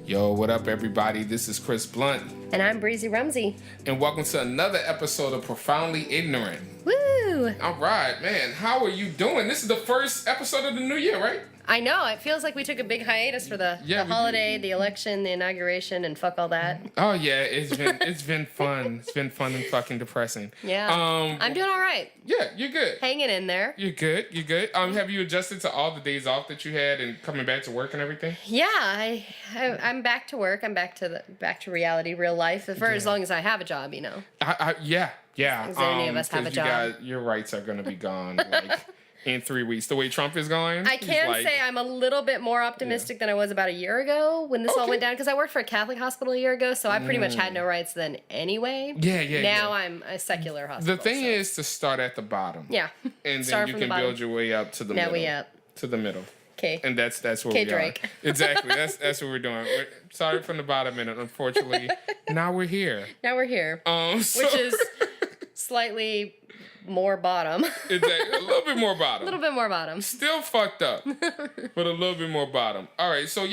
Yo, what up, everybody? This is Chris Blunt. And I'm Breezy Rumsey. And welcome to another episode of Profoundly Ignorant. Woo! All right, man. How are you doing? This is the first episode of the new year, right? I know. It feels like we took a big hiatus for the holiday, the election, the inauguration, and fuck all that. Oh, yeah. It's been fun. It's been fun and fucking depressing. Yeah. I'm doing all right. Yeah, you're good. Hanging in there. You're good. You're good. Have you adjusted to all the days off that you had and coming back to work and everything? Yeah, I'm back to work. I'm back to reality, real life, for as long as I have a job, you know. Yeah. As any of us have a job. Your rights are going to be gone in 3 weeks. The way Trump is going. I can say I'm a little bit more optimistic than I was about a year ago when this all went down, because I worked for a Catholic hospital a year ago, so I pretty much had no rights then anyway. Yeah. Now I'm a secular hospital. The thing is to start at the bottom. Yeah. And then you can build your way up to the middle. Now we up. To the middle. Okay. And that's where we Drake. are. Exactly. That's what we're doing. We're started from the bottom, and unfortunately, now we're here. Which is slightly more bottom. Exactly. A little bit more bottom. A little bit more bottom. Still fucked up, but a little bit more bottom. All right. So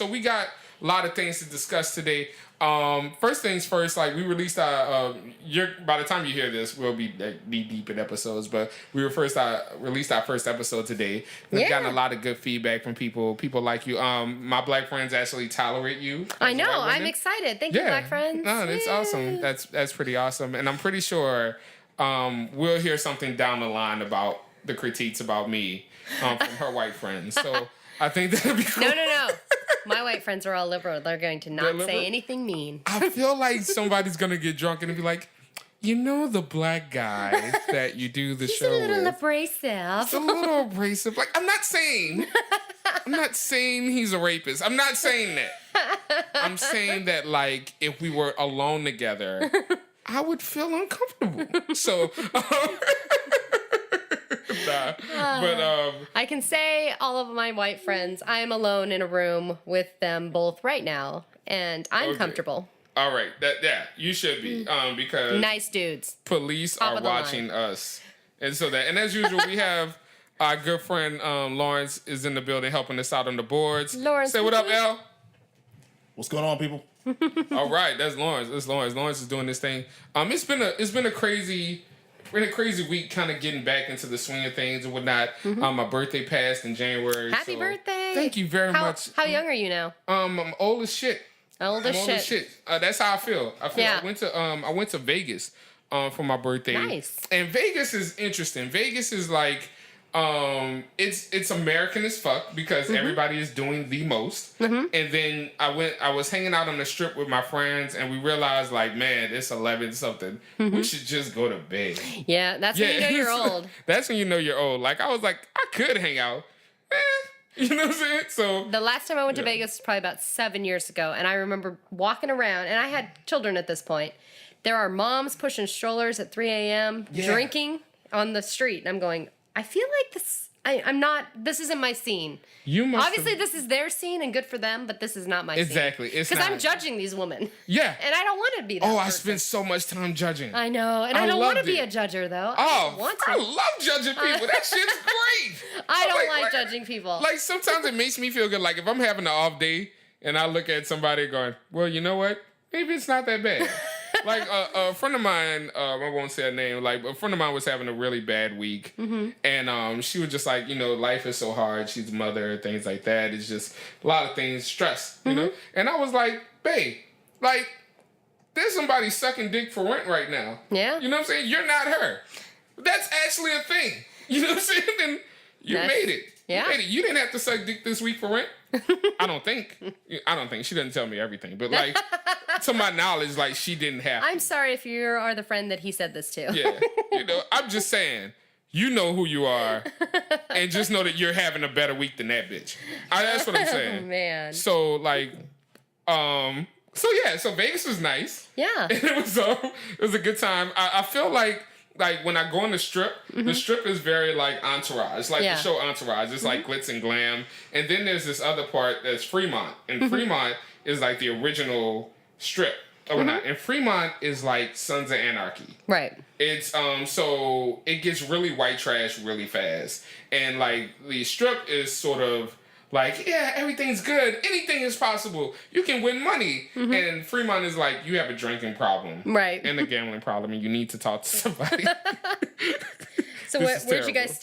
we got a lot of things to discuss today. First things first, like we released our, by the time you hear this, we'll be knee deep in episodes, but we released our first episode today. We've gotten a lot of good feedback from people like you. My black friends actually tolerate you. I know. I'm excited. Thank you, black friends. No, that's awesome. That's pretty awesome. And I'm pretty sure, we'll hear something down the line about the critiques about me, from her white friends. So I think that'll be cool. No. My white friends are all liberal. They're going to not say anything mean. I feel like somebody's going to get drunk and be like, you know, the black guy that you do the show with. He's a little abrasive. It's a little abrasive. Like, I'm not saying he's a rapist. I'm not saying that. I'm saying that, like, if we were alone together, I would feel uncomfortable. So, I can say all of my white friends, I am alone in a room with them both right now, and I'm comfortable. All right, you should be, because nice dudes. Police are watching us, and as usual, we have our good friend Lawrence is in the building helping us out on the boards. Lawrence, say what up, L. What's going on, people? All right, that's Lawrence. That's Lawrence. Lawrence is doing this thing. It's been a crazy week, kind of getting back into the swing of things and whatnot. My birthday passed in January. Happy birthday! Thank you very much. How young are you now? I'm old as shit. Old as shit. That's how I feel. I went to Vegas for my birthday. Nice. And Vegas is interesting. Vegas is like it's American as fuck because everybody is doing the most. And then I was hanging out on the strip with my friends and we realized, like, man, it's 11 something. We should just go to bed. Yeah, that's when you know you're old. That's when you know you're old. Like, I was like, I could hang out. You know what I'm saying? So the last time I went to Vegas was probably about 7 years ago, and I remember walking around, and I had children at this point. There are moms pushing strollers at 3 a.m., drinking on the street, and I'm going, I feel like this isn't my scene. Obviously, this is their scene and good for them, but this is not my scene. Exactly. Because I'm judging these women. Yeah. And I don't want to be that person. I spent so much time judging. I know. And I don't want to be a judger, though. I love judging people. That shit's great. I don't like judging people. Like, sometimes it makes me feel good. Like, if I'm having an off day and I look at somebody going, well, you know what? Maybe it's not that bad. Like, a friend of mine, I won't say her name, like, a friend of mine was having a really bad week. And she was just like, you know, life is so hard. She's a mother, things like that. It's just a lot of things, stress, you know? And I was like, babe, like, there's somebody sucking dick for rent right now. Yeah. You know what I'm saying? You're not her. That's actually a thing. You know what I'm saying? And you made it. Yeah. You made it. You didn't have to suck dick this week for rent. I don't think. She doesn't tell me everything. But, like, to my knowledge, like, she didn't have to. I'm sorry if you are the friend that he said this to. Yeah. You know, I'm just saying, you know who you are. And just know that you're having a better week than that bitch. That's what I'm saying. Oh, man. So, like, so Vegas was nice. Yeah. And it was a good time. I feel like when I go on the strip is very like Entourage, like the show Entourage. It's like glitz and glam. And then there's this other part that's Fremont. And Fremont is like the original strip. And Fremont is like Sons of Anarchy. Right. It's so it gets really white trash really fast. And like the strip is sort of Like, yeah, everything's good. Anything is possible. You can win money. And Fremont is like, you have a drinking problem. Right. And a gambling problem, and you need to talk to somebody. So This is where'd you terrible. guys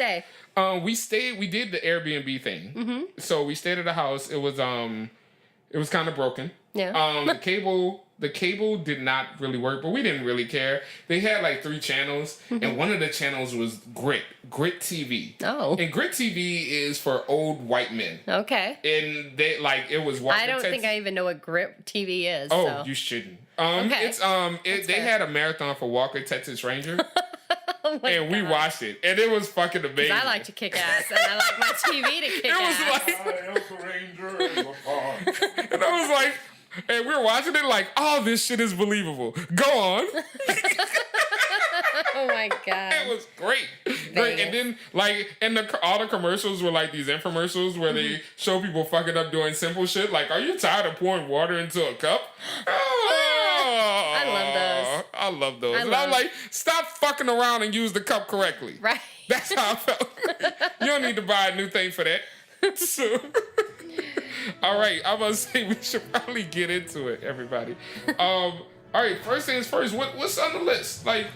stay? We did the Airbnb thing. So we stayed at a house. It was kind of broken. Yeah. The cable did not really work, but we didn't really care. They had like 3 channels, and one of the channels was Grit TV. Oh. And Grit TV is for old white men. Okay. And they like it was Walker I don't Texas. think I even know what Grip TV is. Oh, so. you shouldn't. Okay. It's they fair. had a marathon for Walker Texas Ranger, Oh my and we God. watched it, and it was fucking amazing. I like to kick ass, and I like my TV to kick It was ass. like, I am the ranger in the park. and I was like, and we were watching it like, oh, this shit is believable. Go on. Oh my God. It was great. Great. And then, like, all the commercials were like these infomercials where they show people fucking up doing simple shit. Like, are you tired of pouring water into a cup? Oh, I love those. I love those. I And love- I'm like, stop fucking around and use the cup correctly. Right. That's how I felt. You don't need to buy a new thing for that. So, all right, I'm gonna say we should probably get into it, everybody. All right, first things first. What's on the list? Like,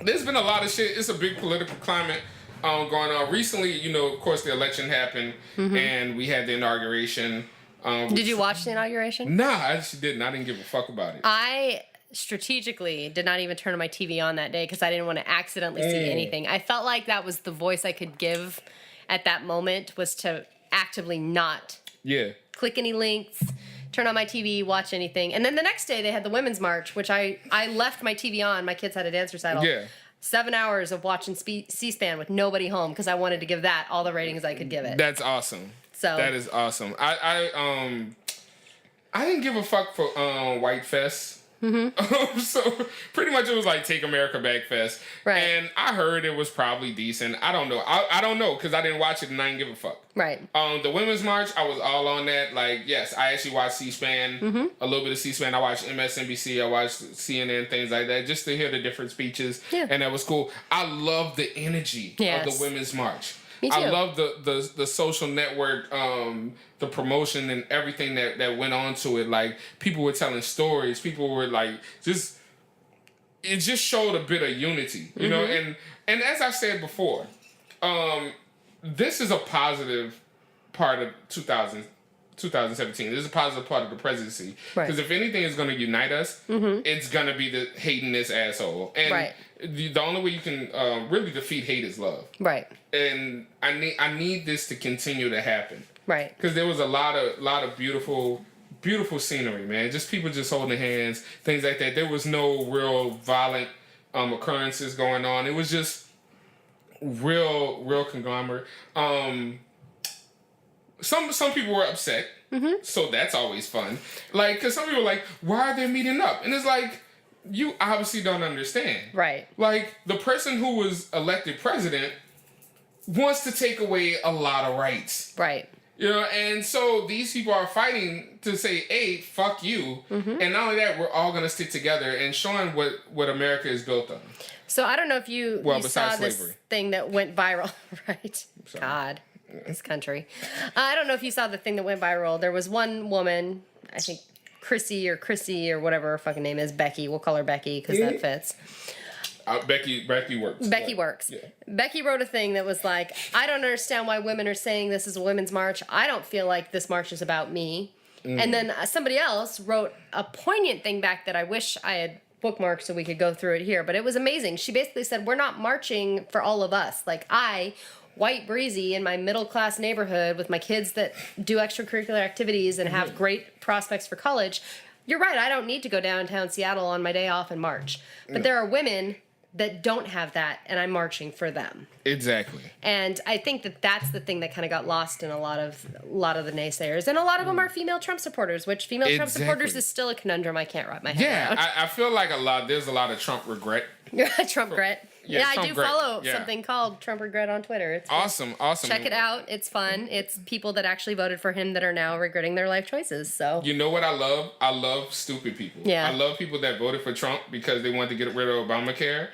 there's been a lot of shit. It's a big political climate going on recently. You know, of course, the election happened, and we had the inauguration. Did you watch the inauguration? Nah, I actually didn't. I didn't give a fuck about it. I strategically did not even turn my TV on that day because I didn't want to accidentally see anything. I felt like that was the voice I could give at that moment, was to actively not Yeah. click any links, turn on my TV, watch anything. And then the next day they had the Women's March, which I left my TV on. My kids had a dance recital. Yeah. 7 hours of watching C-SPAN with nobody home because I wanted to give that all the ratings I could give it. That's awesome. So That is awesome. I didn't give a fuck for White Fest. So pretty much it was like Take America Back Fest. Right. And I heard it was probably decent. I don't know. I don't know because I didn't watch it and I didn't give a fuck. right. The Women's March, I was all on that. Like, yes, I actually watched C-SPAN, a little bit of C-SPAN. I watched MSNBC, I watched CNN, things like that, just to hear the different speeches. Yeah. And that was cool. I love the energy Yes. of the Women's March. Me too. I love the social network, the promotion and everything that went on to it. Like, people were telling stories. People were like, it just showed a bit of unity, you know? And as I said before, this is a positive part of 2017. This is a positive part of the presidency. Right. Because if anything is going to unite us, it's going to be the hating this asshole. And Right. the only way you can really defeat hate is love. Right. And I need this to continue to happen. Right. Because there was a lot of beautiful scenery, man. Just people just holding hands, things like that. There was no real violent occurrences going on. It was just real conglomerate. Some people were upset, so that's always fun. Like, because some people are like, why are they meeting up? And it's like, you obviously don't understand. Right. Like, the person who was elected president wants to take away a lot of rights. Right. You know, and so these people are fighting to say, hey, fuck you. And not only that, we're all going to stick together and showing what America is built on. So I don't know if you saw besides this slavery. thing that went viral, right? God, this country. I don't know if you saw the thing that went viral. There was one woman, I think Chrissy or whatever her fucking name is, Becky. We'll call her Becky because that fits. Becky works. Becky works. Yeah. Becky wrote a thing that was like, I don't understand why women are saying this is a women's march. I don't feel like this march is about me. And then somebody else wrote a poignant thing back that I wish I had bookmarked so we could go through it here. But it was amazing. She basically said, we're not marching for all of us. Like, I, white breezy in my middle class neighborhood with my kids that do extracurricular activities and have great prospects for college. You're right. I don't need to go downtown Seattle on my day off and march. But there are women that don't have that, and I'm marching for them. Exactly. And I think that that's the thing that kind of got lost in a lot of the naysayers, and a lot of them are female Trump supporters, which female Trump Exactly. supporters is still a conundrum I can't wrap my head Yeah, around. I feel like there's a lot of Trump regret. Trump regret. Yeah, Yeah, I Trump do regret. follow Yeah. something called Trump regret on Twitter. It's Awesome. check it out. It's fun. It's people that actually voted for him that are now regretting their life choices. So You know what I love? I love stupid people. Yeah. I love people that voted for Trump because they wanted to get rid of Obamacare.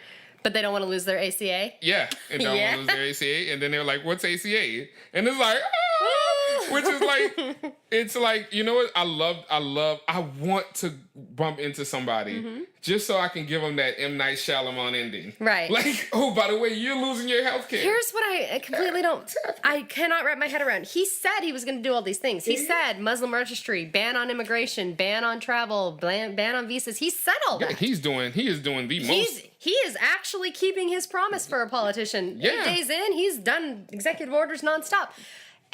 but they don't want to lose their ACA. Yeah, and don't Yeah. want to lose their ACA. And then they're like, what's ACA? And it's like, oh! Which is like, it's like, you know what? I want to bump into somebody just so I can give them that M. Night Shyamalan ending. Right. Like, oh, by the way, you're losing your health care. Here's what I completely I cannot wrap my head around. He said he was going to do all these things. He said Muslim registry, ban on immigration, ban on travel, ban on visas. He said all that. He is doing the most. He is actually keeping his promise for a politician. Yeah. 8 days in, he's done executive orders nonstop.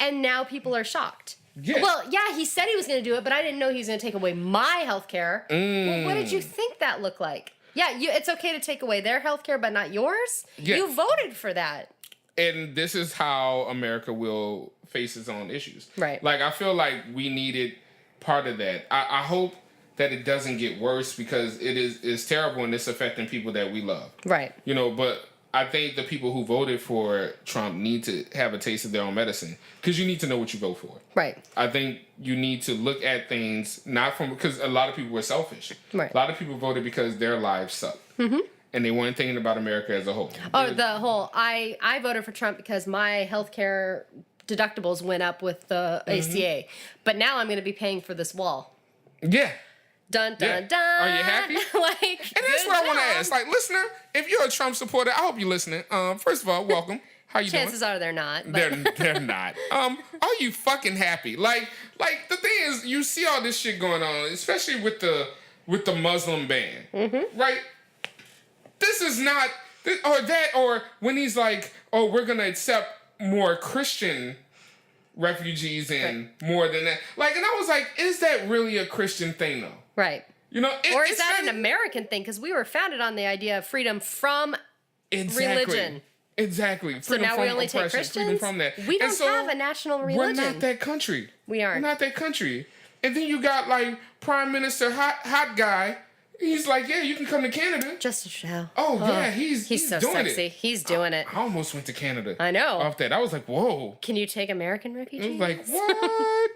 And now people are shocked. Yeah. Well, yeah, he said he was going to do it, but I didn't know he was going to take away my health care. Well, what did you think that looked like? Yeah, it's okay to take away their health care, but not yours? Yeah. You voted for that. And this is how America will face its own issues. Right. Like, I feel like we needed part of that. I hope that it doesn't get worse because it's terrible and it's affecting people that we love. Right. You know, but I think the people who voted for Trump need to have a taste of their own medicine because you need to know what you vote for. Right. I think you need to look at things not from because a lot of people were selfish. Right. A lot of people voted because their lives suck. Mm-hmm. And they weren't thinking about America as a whole. Oh, the whole I voted for Trump because my healthcare deductibles went up with the ACA. But now I'm going to be paying for this wall. Yeah. Dun dun Yeah. dun. Are you happy? Like, And that's what I want to ask. Like, listener, if you're a Trump supporter, I hope you're listening. First of all, welcome. How you Chances doing? are they're not. But. They're not. Are you fucking happy? Like the thing is, you see all this shit going on, especially with the Muslim ban, right? This is not or when he's like, oh, we're gonna accept more Christian refugees and more than that. Like, and I was like, is that really a Christian thing though? Right. You know, Or is that an American thing? Because we were founded on the idea of freedom from religion. Exactly. So now we only take Christians? Freedom from that. We don't have a national religion. We're not that country. We aren't. We're not that country. And then you got like Prime Minister hot guy. He's like, yeah, you can come to Canada. Justin Trudeau. Oh yeah, he's so doing sexy. it. He's doing it. I almost went to Canada. I know. Off that, I was like, whoa. Can you take American I refugees? was like, what?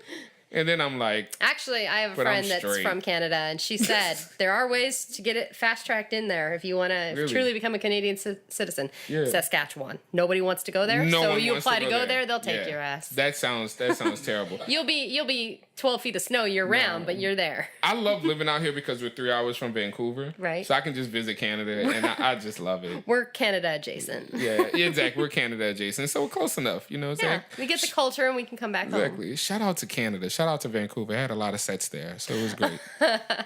And then I'm like, Actually, I have a But I'm friend that's straight. from Canada, and she said there are ways to get it fast-tracked in there if you want to Really? truly become a Canadian citizen. Yeah. Saskatchewan. Nobody wants to go there, no so one you wants apply to to go there, they'll Yeah. take your ass. That sounds terrible. You'll be 12 feet of snow year-round, but you're there. I love living out here because we're 3 hours from Vancouver. Right. So I can just visit Canada, and I just love it. We're Canada adjacent. Yeah, exactly. We're Canada adjacent, so we're close enough. You know what I'm Yeah, saying? we get the culture and we can come back home. Exactly. Shout out to Canada. Shout out to Vancouver. I had a lot of sets there, so it was great.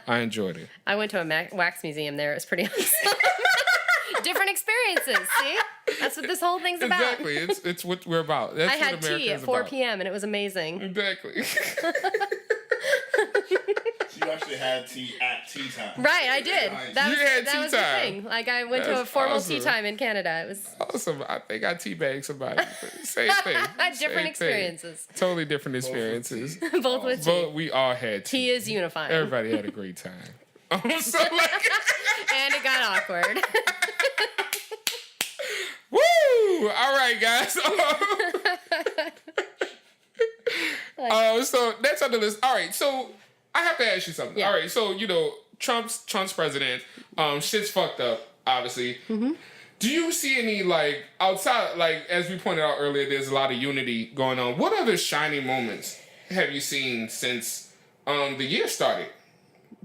I enjoyed it. I went to a wax museum there. It was pretty awesome. Different experiences. See, that's what this whole thing's about. Exactly. It's what we're about. That's I had what America tea at is 4 about. p.m. and it was amazing. Exactly. You actually had tea at tea time. Right, I did. Nice. That You was, had that tea was the time. thing. Like I went to a That's formal awesome. tea time in Canada. It was Awesome. I think I teabagged somebody. Same thing. Same different thing. experiences. Totally different experiences. Both with tea. But we all had tea. Tea is unifying. Everybody had a great time. So like, And it got awkward. woo! All right, guys. So that's on the list. All right, so I have to ask you something. Yeah. All right, so Trump's president. Shit's fucked up, obviously. Mm-hmm. Do you see any like outside, like as we pointed out earlier, there's a lot of unity going on. What other shining moments have you seen since the year started?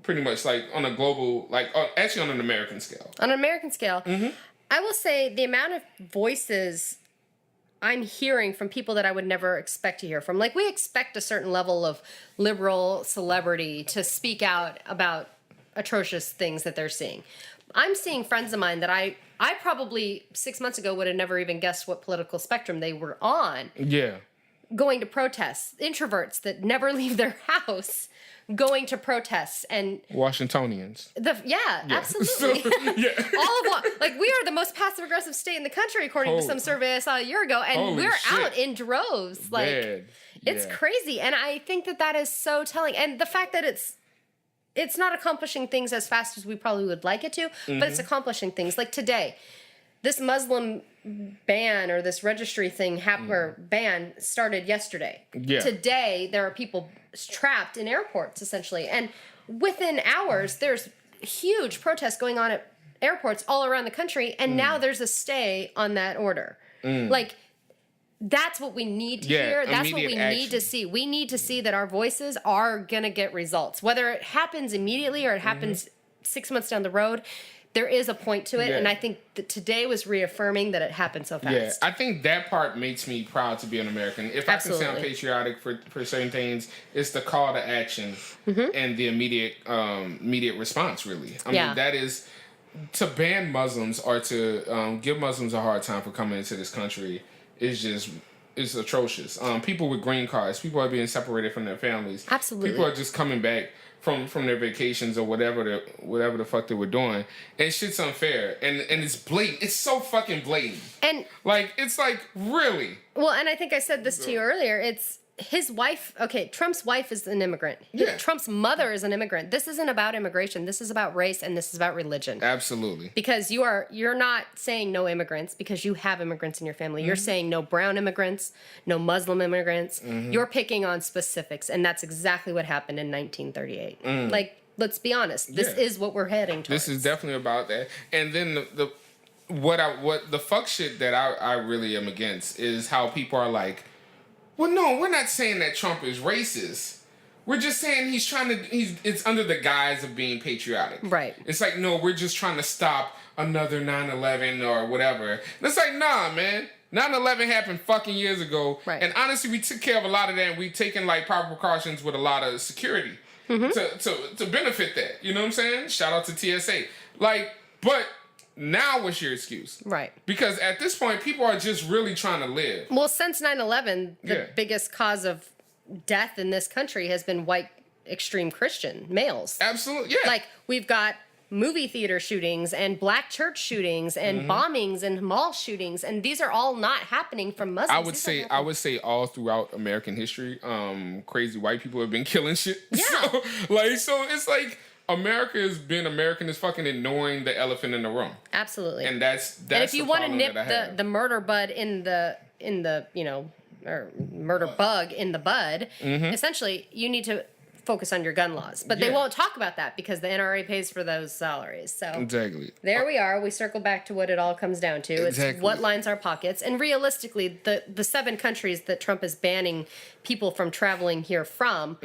Pretty much like on a global, like actually on an American scale. On an American scale, Mm-hmm. I will say the amount of voices I'm hearing from people that I would never expect to hear from. Like, we expect a certain level of liberal celebrity to speak out about atrocious things that they're seeing. I'm seeing friends of mine that I probably 6 months ago would have never even guessed what political spectrum they were on, Yeah. going to protests. Introverts that never leave their house going to protests and Washingtonians. absolutely. Yeah. All of what, like, we are the most passive aggressive state in the country, according to some survey I saw a year ago, and Holy we're shit. out in droves. Like, Bad. it's Yeah. crazy, and I think that is so telling. And the fact that it's not accomplishing things as fast as we probably would like it to, but it's accomplishing things. Like today, this Muslim ban or this registry thing or ban started yesterday. Yeah. Today, there are people trapped in airports, essentially. And within hours, there's huge protests going on at airports all around the country. And now there's a stay on that order. Like, that's what we need to Yeah, hear. That's what we immediate need to action. see. We need to see that our voices are going to get results. Whether it happens immediately or it happens 6 months down the road, there is a point to it. Yeah. And I think that today was reaffirming that it happened so fast. Yeah, I think that part makes me proud to be an American. If I can sound Absolutely. patriotic for certain things, it's the call to action and the immediate response, really. I Yeah. mean, that is to ban Muslims or to give Muslims a hard time for coming into this country is just is atrocious. People with green cards, people are being separated from their families. Absolutely. People are just coming back from their vacations or whatever the fuck they were doing, and shit's unfair and it's blatant. It's so fucking blatant. And Like it's like really. well, and I think I said this to you earlier. It's his wife. Okay, Trump's wife is an immigrant. Yeah. Trump's mother is an immigrant. This isn't about immigration. This is about race, and this is about religion. Absolutely. Because you're not saying no immigrants because you have immigrants in your family. You're saying no brown immigrants, no Muslim immigrants. You're picking on specifics, and that's exactly what happened in 1938. Like, let's be honest. This Yeah. is what we're heading towards. This is definitely about that. And then what the fuck shit that I really am against is how people are like, well, no, we're not saying that Trump is racist. We're just saying it's under the guise of being patriotic. Right. It's like, no, we're just trying to stop another 9/11 or whatever. And it's like, nah, man. 9/11 happened fucking years ago. Right. And honestly, we took care of a lot of that and we've taken like proper precautions with a lot of security to benefit that. You know what I'm saying? Shout out to TSA. Like, but now what's your excuse? Right. Because at this point, people are just really trying to live. Well, since 9/11, the Yeah. biggest cause of death in this country has been white extreme Christian males. Absolutely, yeah. Like, we've got movie theater shootings and black church shootings and bombings and mall shootings, and these are all not happening from Muslims. I would These are say happening- all throughout American history, crazy white people have been killing shit. Yeah. So it's like America has been American is fucking ignoring the elephant in the room, Absolutely. and that's and if you the want to problem nip that I have. the murder bud in the or murder bug in the bud, essentially you need to focus on your gun laws. But they Yeah. won't talk about that because the NRA pays for those salaries. So Exactly. there we are. We circle back to what it all comes down to. Exactly. It's what lines our pockets. And realistically, the 7 countries that Trump is banning people from traveling here from,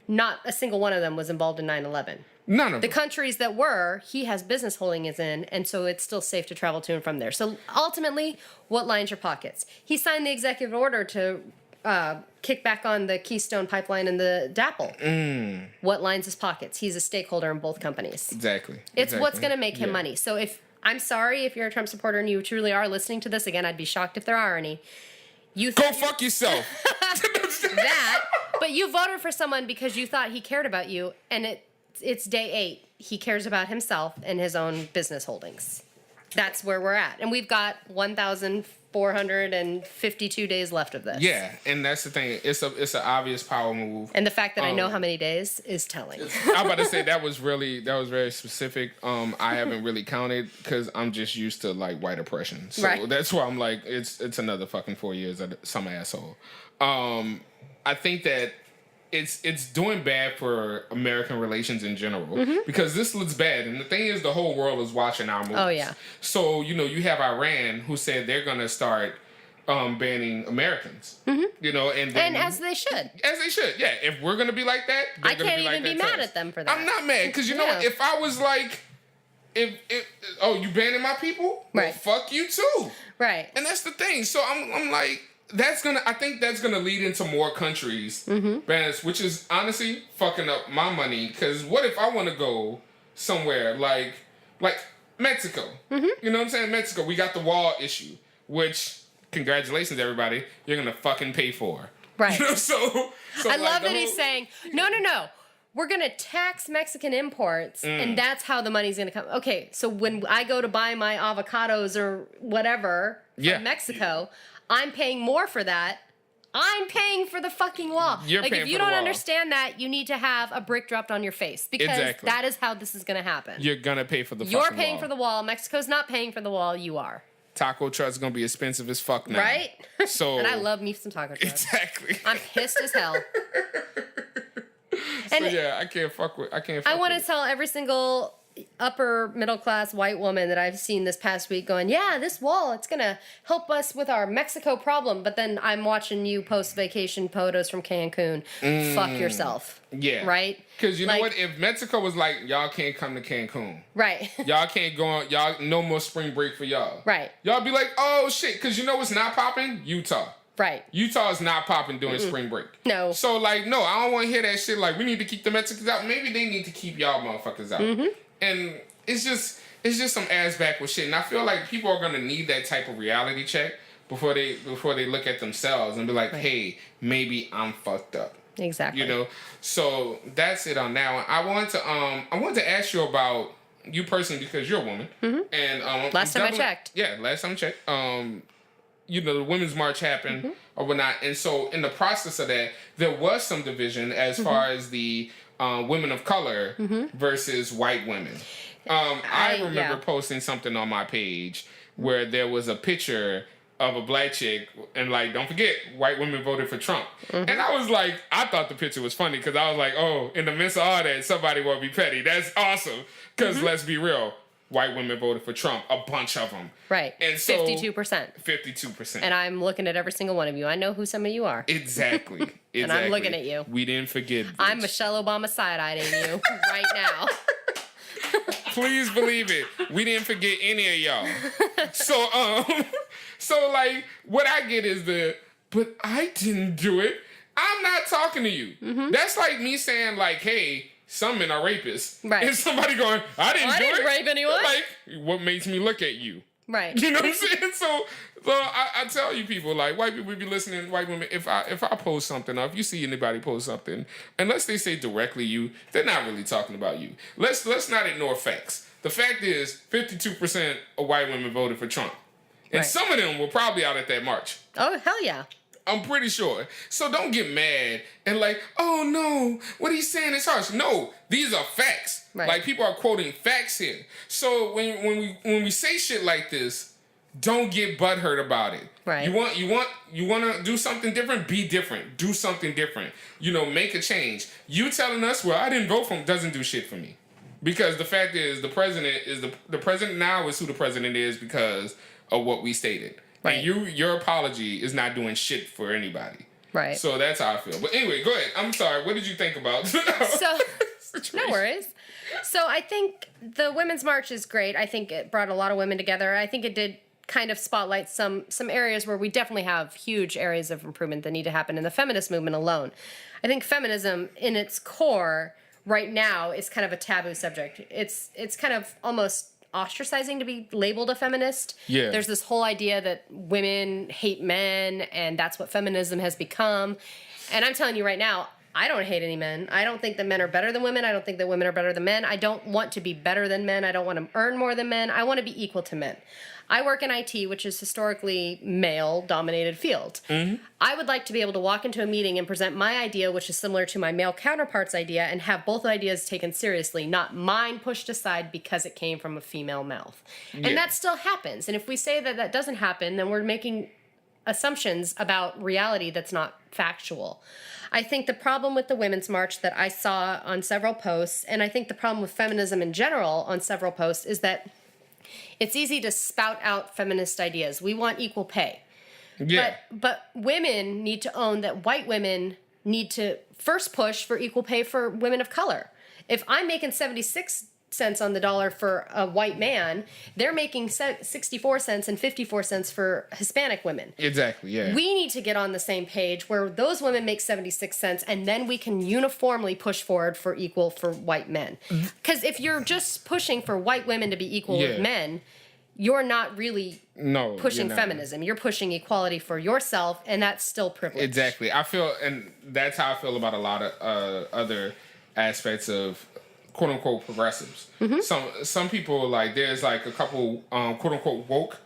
not a single one of them was involved in 9/11. None of The them. countries that were, he has business holdings in, and so it's still safe to travel to and from there. So ultimately, what lines your pockets? He signed the executive order to kick back on the Keystone Pipeline and the DAPL. What lines his pockets? He's a stakeholder in both companies. Exactly. It's what's going to make him Yeah. money. So I'm sorry if you're a Trump supporter and you truly are listening to this, again, I'd be shocked if there are any. You Go think fuck yourself. that, but you voted for someone because you thought he cared about you, and it's day 8. He cares about himself and his own business holdings. That's where we're at, and we've got 1,452 days left of this. Yeah, and that's the thing. It's an obvious power move. And the fact that I know how many days is telling. I'm about to say that was very specific. I haven't really counted because I'm just used to like white oppression. So Right. that's why I'm like, it's another fucking 4 years of some asshole. I think that it's doing bad for American relations in general because this looks bad. And the thing is, the whole world is watching our moves. Oh, yeah. So you have Iran who said they're gonna start banning Americans. You know, and then, And as they should. as they should, yeah. If we're gonna be like that, they're I gonna can't be like even be that to mad us. at them for that. I'm not mad because you know what? Yeah. If I was like, if you banning my people, well, Right. fuck you too. Right. And that's the thing. So I'm like, I think that's gonna lead into more countries bans, which is honestly fucking up my money. Because what if I want to go somewhere like Mexico? You know what I'm saying? Mexico, we got the wall issue, which congratulations everybody, you're gonna fucking pay for. Right. You know, so I like, love the that he's whole- saying, no. We're going to tax Mexican imports, and that's how the money's going to come. Okay, so when I go to buy my avocados or whatever from Yeah. Mexico, I'm paying more for that. I'm paying for the fucking wall. You're like, paying if you for the don't wall. understand that, you need to have a brick dropped on your face because Exactly. that is how this is going to happen. You're gonna pay for the You're fucking paying wall. for the wall. Mexico's not paying for the wall. You are. Taco truck's gonna be expensive as fuck now. Right? So And I love me some taco trucks. exactly. I'm pissed as hell. So And yeah, I can't fuck with. I want to tell every single upper middle class white woman that I've seen this past week going, yeah, this wall, it's going to help us with our Mexico problem. But then I'm watching you post vacation photos from Cancun. Fuck yourself. Yeah. Right? Because you know Like- what? If Mexico was like, y'all can't come to Cancun. Right. Y'all can't go on. Y'all, no more spring break for y'all. Right. Y'all be like, oh shit. Because you know what's not popping? Utah. Right. Utah is not popping during spring break. No. So, like, no, I don't want to hear that shit. Like, we need to keep the Mexicans out. Maybe they need to keep y'all motherfuckers out. And it's just some ass backward shit. And I feel like people are gonna need that type of reality check before they look at themselves and be like, hey, maybe I'm fucked up. Exactly. You know. So that's it on that one. I want to ask you about you personally because you're a woman. And Last time I checked. Yeah, last time I checked. You know, the Women's March happened or whatnot. And so in the process of that, there was some division as far as the women of color versus white women. I remember posting something on my page where there was a picture of a black chick and like, don't forget, white women voted for Trump. And I was like, I thought the picture was funny because I was like, oh, in the midst of all that, somebody will be petty. That's awesome. Because let's be real. White women voted for Trump, a bunch of them. Right. And so 52%. 52%. And I'm looking at every single one of you. I know who some of you are. Exactly. And I'm looking at you. We didn't forget. Bitch. I'm Michelle Obama side-eyeing you right now. Please believe it. We didn't forget any of y'all. So like, what I get is but I didn't do it. I'm not talking to you. That's like me saying like, hey, some men are rapists. Right. And somebody going, I didn't rape anyone. Like, what makes me look at you? Right. You know what I'm saying? So I tell you people, like, white people be listening, white women, if I post something, or if you see anybody post something, unless they say directly you, they're not really talking about you. Let's not ignore facts. The fact is, 52% of white women voted for Trump. And Right. some of them were probably out at that march. Oh, hell yeah. I'm pretty sure. So don't get mad and like, oh no, what he's saying is harsh. No, these are facts. Right. Like people are quoting facts here. So when we say shit like this, don't get butthurt about it. Right. You want to do something different? Be different. Do something different. You know, make a change. You telling us, well, I didn't vote for him, doesn't do shit for me. Because the fact is, the president is the president now is who the president is because of what we stated. Right. And your apology is not doing shit for anybody. Right. So that's how I feel. But anyway, go ahead. I'm sorry. What did you think about? So, no situation? worries. So I think the Women's March is great. I think it brought a lot of women together. I think it did kind of spotlight some areas where we definitely have huge areas of improvement that need to happen in the feminist movement alone. I think feminism in its core right now is kind of a taboo subject. It's kind of almost ostracizing to be labeled a feminist. Yeah. There's this whole idea that women hate men and that's what feminism has become. And I'm telling you right now, I don't hate any men. I don't think that men are better than women. I don't think that women are better than men. I don't want to be better than men. I don't want to earn more than men. I want to be equal to men. I work in IT, which is historically male-dominated field. I would like to be able to walk into a meeting and present my idea, which is similar to my male counterpart's idea, and have both ideas taken seriously, not mine pushed aside because it came from a female mouth. Yeah. And that still happens. And if we say that that doesn't happen, then we're making assumptions about reality that's not factual. I think the problem with the Women's March that I saw on several posts, and I think the problem with feminism in general on several posts, is that it's easy to spout out feminist ideas. We want equal pay. Yeah. But women need to own that white women need to first push for equal pay for women of color. If I'm making 76 cents on the dollar for a white man, they're making 64 cents and 54 cents for Hispanic women. Exactly, yeah. We need to get on the same page where those women make 76 cents and then we can uniformly push forward for equal for white men. Because if you're just pushing for white women to be equal with men, you're not really pushing feminism. You're pushing equality for yourself, and that's still privilege. Exactly. I feel, and that's how I feel about a lot of other aspects of quote unquote progressives. Some people, like, there's like a couple quote unquote woke,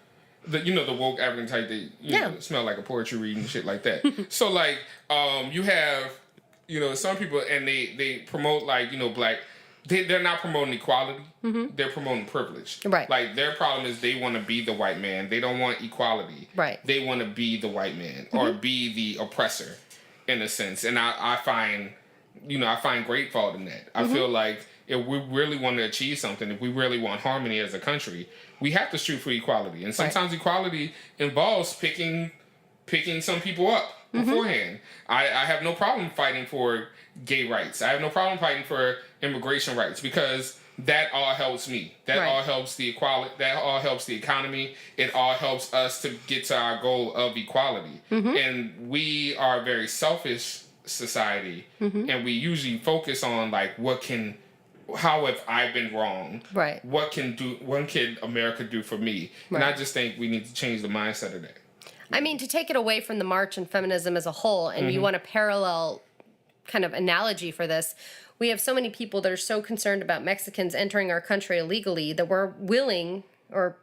the woke African type that know, smell like a poetry reading shit like that. So like you have some people and they promote like black. They're not promoting equality. They're promoting privilege. Right. Like their problem is they want to be the white man. They don't want equality. Right. They want to be the white man or be the oppressor, in a sense. And I find I find great fault in that. I feel like if we really want to achieve something, if we really want harmony as a country, we have to shoot for equality. And sometimes equality involves picking some people up beforehand. I have no problem fighting for gay rights. I have no problem fighting for immigration rights because that all helps me. That all helps the equality. That all helps the economy. It all helps us to get to our goal of equality. And we are a very selfish society, and we usually focus on like how have I been wrong? Right. What can America do for me? And I just think we need to change the mindset of that. I mean, to take it away from the march and feminism as a whole, and you want a parallel kind of analogy for this, we have so many people that are so concerned about Mexicans entering our country illegally that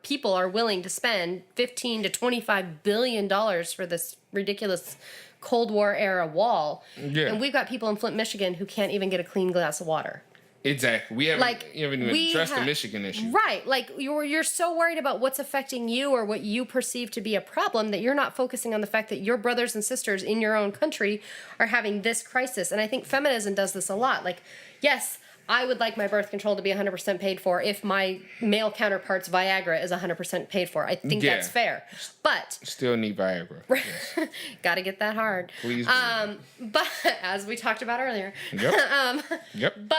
people are willing to spend $15 to $25 billion for this ridiculous Cold War era wall. Yeah. And we've got people in Flint, Michigan who can't even get a clean glass of water. Exactly. We haven't even addressed the Michigan issue. Right. Like, you're so worried about what's affecting you or what you perceive to be a problem that you're not focusing on the fact that your brothers and sisters in your own country are having this crisis. And I think feminism does this a lot. Like, yes, I would like my birth control to be 100% paid for if my male counterpart's Viagra is 100% paid for. I think that's fair. But still need Viagra. Yes. Got to get that hard. Please do. But as we talked about earlier. Yep. But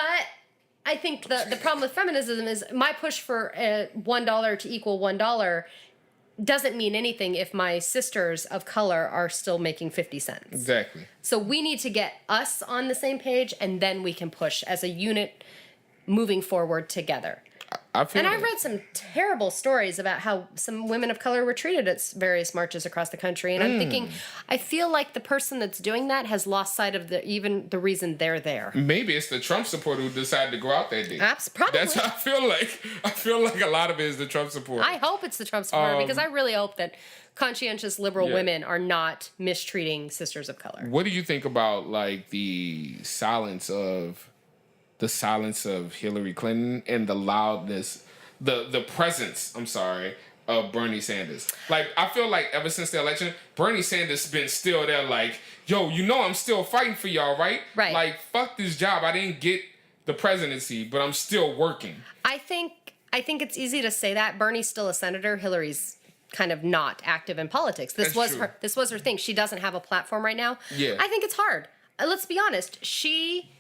I think the problem with feminism is my push for $1 to equal $1 doesn't mean anything if my sisters of color are still making 50 cents. Exactly. So we need to get us on the same page, and then we can push as a unit moving forward together. I've read some terrible stories about how some women of color were treated at various marches across the country. And I'm thinking, I feel like the person that's doing that has lost sight of even the reason they're there. Maybe it's the Trump supporter who decided to go out that day. Probably. That's how I feel like. I feel like a lot of it is the Trump supporter. I hope it's the Trump supporter because I really hope that conscientious liberal women are not mistreating sisters of color. What do you think about like the silence of Hillary Clinton and the loudness, the presence, of Bernie Sanders? Like, I feel like ever since the election, Bernie Sanders been still there like, yo, I'm still fighting for y'all, right? Right. Like, fuck this job. I didn't get the presidency, but I'm still working. I think it's easy to say that. Bernie's still a senator. Hillary's kind of not active in politics. This was her thing. She doesn't have a platform right now. Yeah. I think it's hard. Let's be honest. She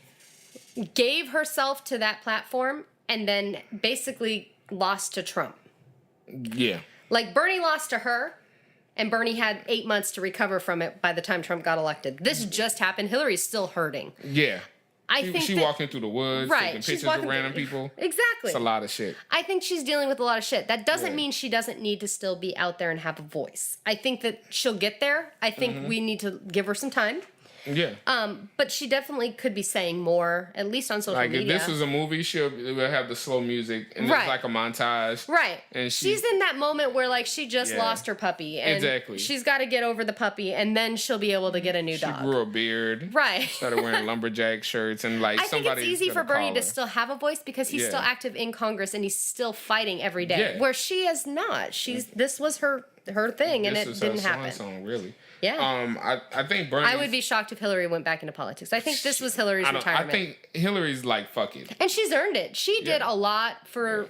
gave herself to that platform and then basically lost to Trump. Yeah. Like, Bernie lost to her, and Bernie had 8 months to recover from it by the time Trump got elected. This just happened. Hillary's still hurting. Yeah. I think she walking through the woods, taking pictures of random people. Exactly. It's a lot of shit. I think she's dealing with a lot of shit. That doesn't mean she doesn't need to still be out there and have a voice. I think that she'll get there. I think we need to give her some time. Yeah. But she definitely could be saying more, at least on social media. Like, if this was a movie, we'll have the slow music, and it's like a montage. Right. And she's in that moment where, like, she just lost her puppy. And she's got to get over the puppy, and then she'll be able to get a new dog. She grew a beard. Right. Started wearing lumberjack shirts, and, like, I think it's easy for Bernie to still have a voice because he's still active in Congress, and he's still fighting every day. Yeah. Where she is not. This was her thing, and it didn't happen. Song, really. Yeah. I think Bernie. I would be shocked if Hillary went back into politics. I think this was Hillary's retirement. I think Hillary's like, fuck it. And she's earned it. She did a lot for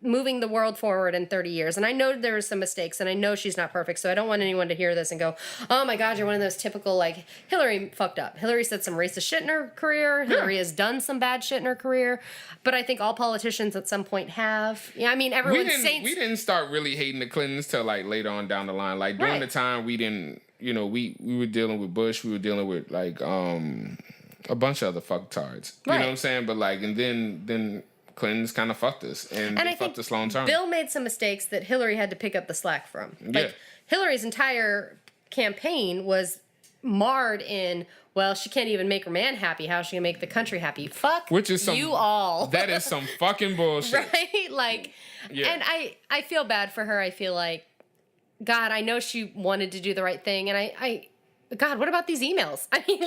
moving the world forward in 30 years. And I know there were some mistakes, and I know she's not perfect, so I don't want anyone to hear this and go, oh my God, you're one of those typical, like, Hillary fucked up. Hillary said some racist shit in her career. Hillary has done some bad shit in her career. But I think all politicians at some point have. Yeah, I mean, everyone's saying... We didn't start really hating the Clintons till, like, later on down the line. Like, during the time, we didn't... we were dealing with Bush. We were dealing with, like, a bunch of other fucktards. You know what I'm saying? But, like, and then Clintons kind of fucked us. And they fucked us long term. Bill made some mistakes that Hillary had to pick up the slack from. Like, Hillary's entire campaign was marred in, well, she can't even make her man happy. How is she going to make the country happy? Fuck you all. That is some fucking bullshit. Right? Like, and I feel bad for her. I feel like, God, I know she wanted to do the right thing, and God, what about these emails? I mean,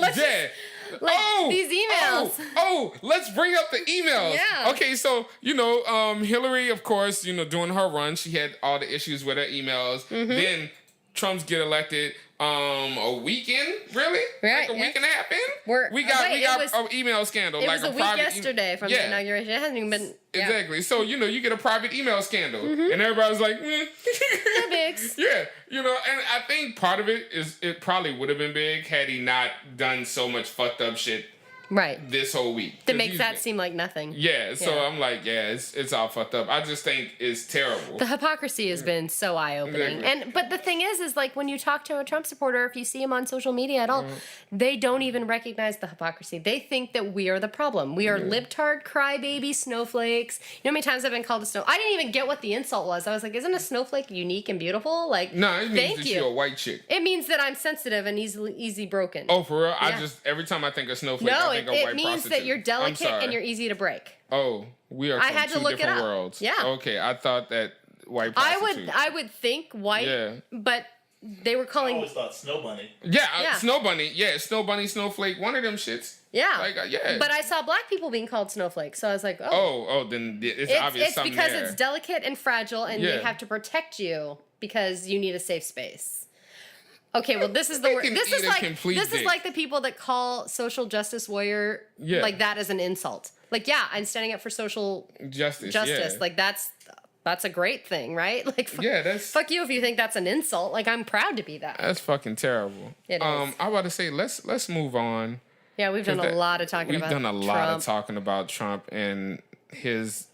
these emails. Let's bring up the emails. Yeah. Okay, so, Hillary, of course, doing her run, she had all the issues with her emails. Mm-hmm. Then Trump's get elected. a weekend, really? Right, Like a yeah. week and a half in? We're- we got wait, it was- an email scandal. It like was a week private yesterday from the inauguration. It hasn't even been. Yeah. Exactly. So, you get a private email scandal. And everybody's like, No bigs. yeah. And I think part of it is it probably would have been big had he not done so much fucked up shit Right. this whole week. That 'Cause makes he's that been- seem like nothing. Yeah, so Yeah. I'm like, yeah, it's all fucked up. I just think it's terrible. The hypocrisy has been so eye-opening. Exactly. But the thing is like when you talk to a Trump supporter, if you see him on social media at all, they don't even recognize the hypocrisy. They think that we are the problem. We are libtard crybaby snowflakes. You know how many times I've been called a snow? I didn't even get what the insult was. I was like, isn't a snowflake unique and beautiful? Like, No, it means thank that you. you're a white chick. It means that I'm sensitive and easy broken. Oh, for real? I Yeah. just, every time I think of snowflake, no, I think of it white means prostitute. that you're I'm delicate sorry. and you're easy to break. Oh, we are I from had to two look it different up. worlds. Yeah. Okay, I thought that white I prostitute. would think white, Yeah. but they were I calling. always thought Snow Bunny. Yeah, Yeah. Snow Bunny. Yeah, Snow Bunny, Snowflake, one of them shits. Yeah. Like, yeah. But I saw black people being called snowflakes, so I was like, then it's obvious it's something because there. it's delicate and fragile, and they Yeah. have to protect you because you need a safe space. Okay, well, this is the word. can This eat is a like complete this is dick. like the people that call social justice warrior Yeah. like that as an insult. Like, yeah, I'm standing up for social Justice. justice. Yeah. Like that's a great thing, right? Like, Yeah, that's fuck you if you think that's an insult. Like, I'm proud to be that. that's fucking terrible. It is. I about to say let's move on. Yeah, we've done a lot of talking We've about done a lot Trump. of talking about Trump and his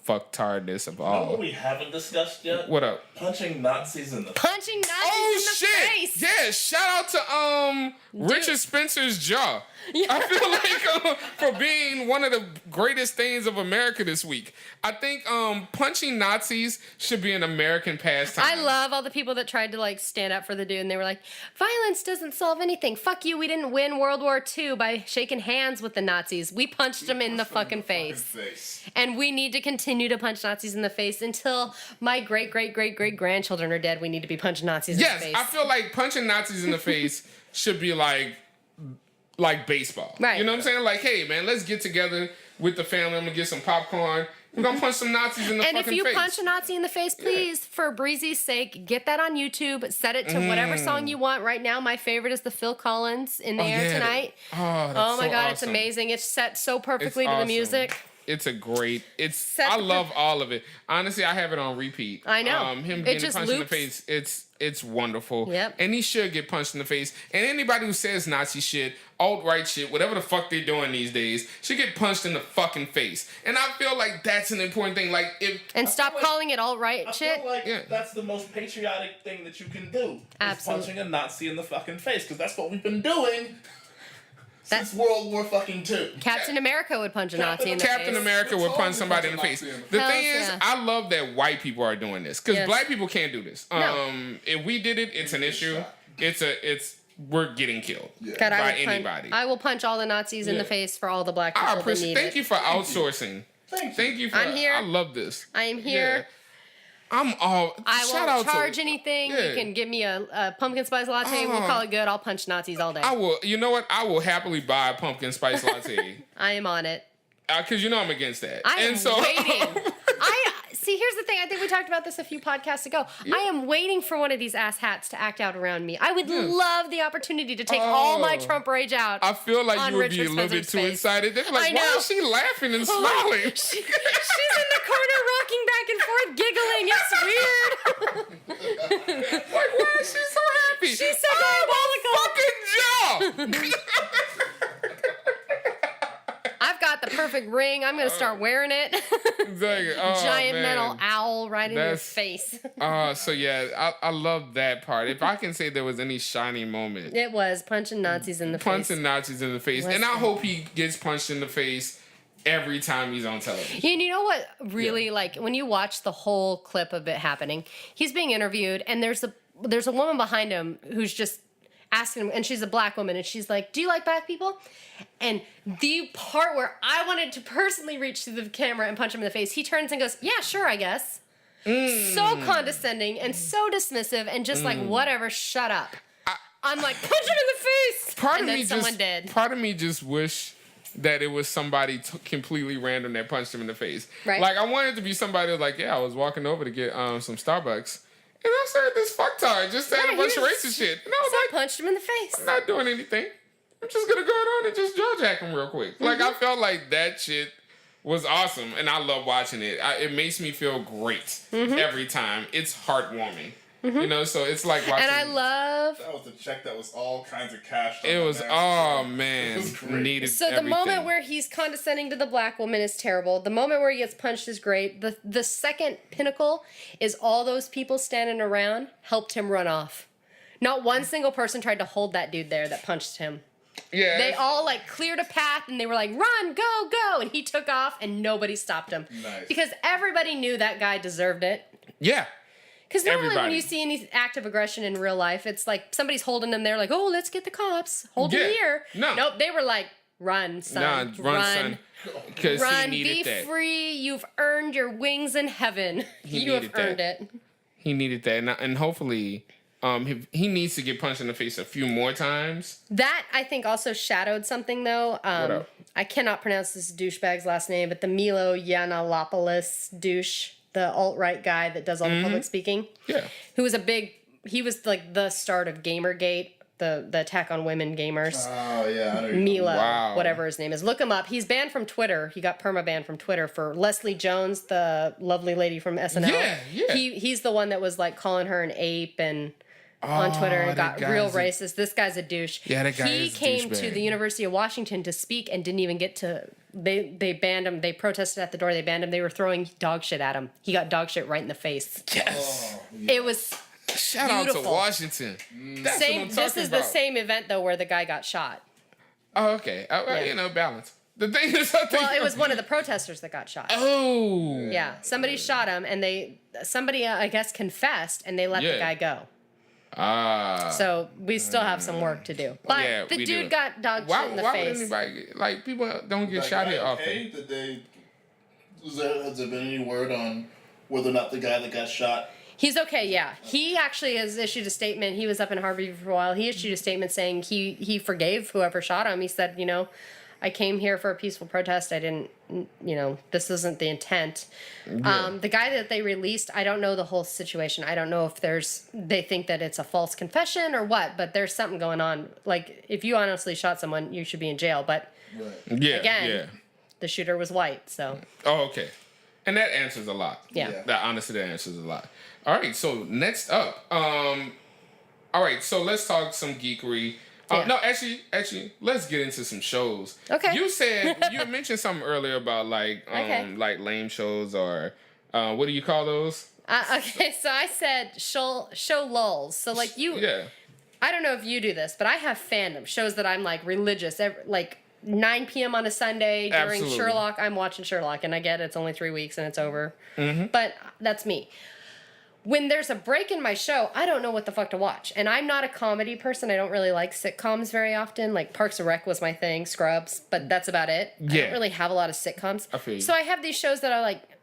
fucktardness of You know what all. we haven't discussed yet? What up? Punching Nazis in the Punching Nazis Oh in the shit! face. Yeah, shout out to Richard Spencer's jaw. I feel like for being one of the greatest things of America this week. I think punching Nazis should be an American pastime. I love all the people that tried to like stand up for the dude and they were like, violence doesn't solve anything. Fuck you, we didn't win World War II by shaking hands with the Nazis. We punched them in the fucking face. And we need to continue to punch Nazis in the face until my great grandchildren are dead. We need to be punching Nazis in Yes, the face. I feel like punching Nazis in the face should be like baseball. Right. You know what I'm saying? Like, hey man, let's get together with the family. I'm gonna get some popcorn. We're gonna punch some Nazis in the and fucking if you face. punch a Nazi in the face, please, for Breezy's sake, get that on YouTube. Set it to whatever song you want. Right now, my favorite is the Phil Collins "In the Air yeah. Tonight." Oh, that's Oh my so god, it's awesome. amazing. It's set so It's perfectly to the awesome. music. It's a great. Set I the- love all of it. Honestly, I have it on repeat. I know. Him It getting just punched in the loops. face. It's wonderful. Yep. And he should get punched in the face. And anybody who says Nazi shit, alt-right shit, whatever the fuck they're doing these days, should get punched in the fucking face. And I feel like that's an important thing. Like if And stop feel like- calling it all right I shit. feel like Yeah. that's the most patriotic thing that you can do. Absolutely. Is punching a Nazi in the fucking face, because that's what we've been doing That- since World War fucking II. Captain America would punch a Nazi in the Captain face. America would punch somebody in the face. The Hells thing is, yeah. I love that white people are doing this because Yes. black people can't do this. No. If we did it, it's an issue. We're getting killed God, by I would anybody. I will punch all the Nazis in Yeah. the face for all the black people I that appreciate. need Thank it. you for outsourcing. Thank you. Thank you for. I'm here. I love this. I am here. I'm all. I shout won't out charge to, anything. Yeah. You can give me a pumpkin spice latte. We'll Oh. call it good. I'll punch Nazis all day. I will. You know what? I will happily buy a pumpkin spice latte I am on it. because you know I'm against that. I am and so, waiting. See, here's the thing. I think we talked about this a few podcasts ago. I am waiting for one of these ass hats to act out around me. I would love the opportunity to take all my Oh. Trump rage out. I feel like on you would be Richard a little bit Spencer's too face. excited. They're I like, why know. is she laughing and Oh, smiling? she's in the corner rocking back and forth, giggling. It's weird. Like, why is she so happy? She's so diabolical. Fucking jaw. I've got the perfect ring. I'm going to start wearing it. Exactly. Oh, Giant man. metal owl right in your That's- face. So yeah, I love that part. If I can say there was any shining moment, It was punching Nazis in the punching face. Nazis in the face, and I Listen. hope he gets punched in the face every time he's on television. And you know what really, like, when you watch the whole clip of it happening, he's being interviewed, and there's a woman behind him who's just asking him, and she's a black woman, and she's like, do you like black people? And the part where I wanted to personally reach to the camera and punch him in the face, he turns and goes, yeah, sure, I guess. So condescending and so dismissive and just like, whatever, shut up. I'm like, punch him in the face! Part and of then me someone just, did. part of me just wish that it was somebody completely random that punched him in the face. Right. Like I wanted it to be somebody like, yeah, I was walking over to get some Starbucks, And I started this fucktard just saying Yeah, a bunch of he racist was- shit. And I was So I like, punched him in the face. I'm not doing anything. I'm just gonna go on and just jaw jack him real quick. Like, I felt like that shit was awesome, and I love watching it. It makes me feel great every time. It's heartwarming. You know, so it's like watching. And I love. That was a check that was all kinds of cash. on It the was, man's oh check. man, It was great. needed So the everything. moment where he's condescending to the black woman is terrible. The moment where he gets punched is great. The second pinnacle is all those people standing around helped him run off. Not one single person tried to hold that dude there that punched him. Yeah. They all like cleared a path and they were like, run, go, go. And he took off and nobody stopped him. Nice. Because everybody knew that guy deserved it. Yeah. Because normally when Everybody. you see any act of aggression in real life, it's like somebody's holding them there like, oh, let's get the cops. Hold Yeah. them here. No. Nope, they were like, run, son. Nah, run, son. Because he Run, needed be that. free. You've earned your wings in heaven. You have needed that. earned it. He needed that, and hopefully, he needs to get punched in the face a few more times. That, I think, also shadowed something, though. up? I cannot pronounce this douchebag's last name, but the Milo Yiannopoulos douche, the alt-right guy that does all the public speaking, Yeah. who was he was like the start of Gamergate, the attack on women gamers. Oh yeah, I know. Mila, Wow. whatever his name is. Look him up. He's banned from Twitter. He got perma-banned from Twitter for Leslie Jones, the lovely lady from SNL. Yeah, yeah. He's the one that was like calling her an ape and on Twitter and that got real guy's a- racist. This guy's a douche. Yeah, that guy He is a came to douchebag. the University of Washington to speak and didn't even get to. They banned him. They protested at the door. They banned him. They were throwing dog shit at him. He got dog shit right in the face. Yes. It was Shout out to beautiful. Washington. That's same. what I'm This talking is the about. same event though where the guy got shot. Oh, okay. Yeah. Balance. The thing is, I think. Well, it was one of the protesters that got shot. Oh. Yeah, somebody shot him, and somebody I guess confessed, and they let the Yeah. guy go. Ah. So we still have some work to do. But Yeah, the we dude do. got dog why shit in the would face. anybody like people don't get That shot guy here often? okay? Did they? Has there been any word on whether or not the guy that got shot? He's okay, yeah. He actually has issued a statement. He was up in Harvey for a while. He issued a statement saying he forgave whoever shot him. He said, I came here for a peaceful protest. I didn't, this isn't the intent. The guy that they released, I don't know the whole situation. I don't know if they think that it's a false confession or what, but there's something going on. Like, if you honestly shot someone, you should be in jail. But Right. Yeah. Again. Yeah. the shooter was white, so Oh, okay. And that answers a lot. yeah. Yeah. That honestly, that answers a lot. All right. So next up, all right. So let's talk some geekery. Yeah. No, actually, let's get into some shows. Okay. You said you mentioned something earlier about like Okay. like lame shows or what do you call those? Okay, so I said show lulls. So like you, Yeah. I don't know if you do this, but I have fandom shows that I'm like religious. Like 9 p.m. on a Sunday during Absolutely. Sherlock, I'm watching Sherlock, and I get it's only 3 weeks and it's over. Mm-hmm. But that's me. When there's a break in my show, I don't know what the fuck to watch. And I'm not a comedy person. I don't really like sitcoms very often. Like Parks and Rec was my thing, Scrubs, but that's about it. I Yeah. don't really have a lot of sitcoms. I feel you. So I have these shows that